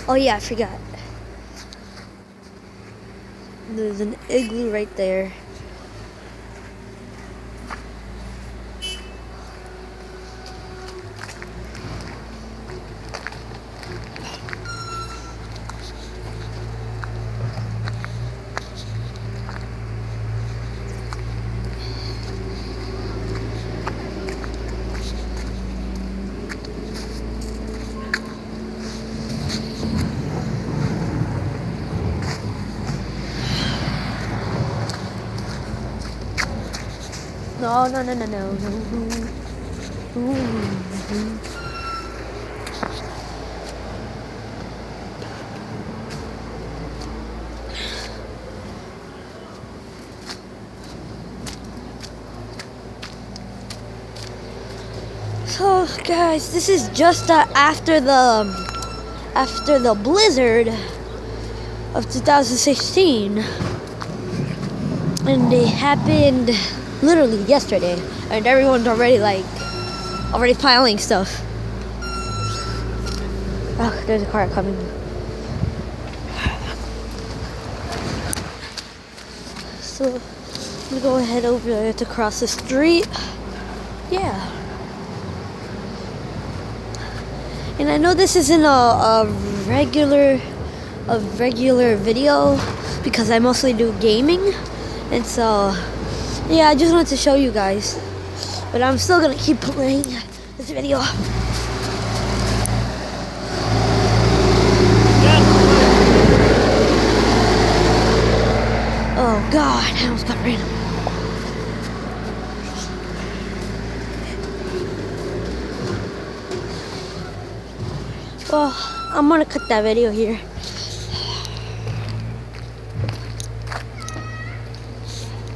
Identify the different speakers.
Speaker 1: Oh yeah, I forgot. There's an igloo right there. No, no, no, no, no, no. Ooh. So guys, this is just after the blizzard of 2016, and it happened literally yesterday, and everyone's already piling stuff. Oh, there's a car coming. So I'm gonna go ahead over there to cross the street. Yeah. And I know this isn't a regular video because I mostly do gaming, and so yeah, I just wanted to show you guys. But I'm still gonna keep playing this video. Oh God, I almost got ran. Well, I'm gonna cut that video here.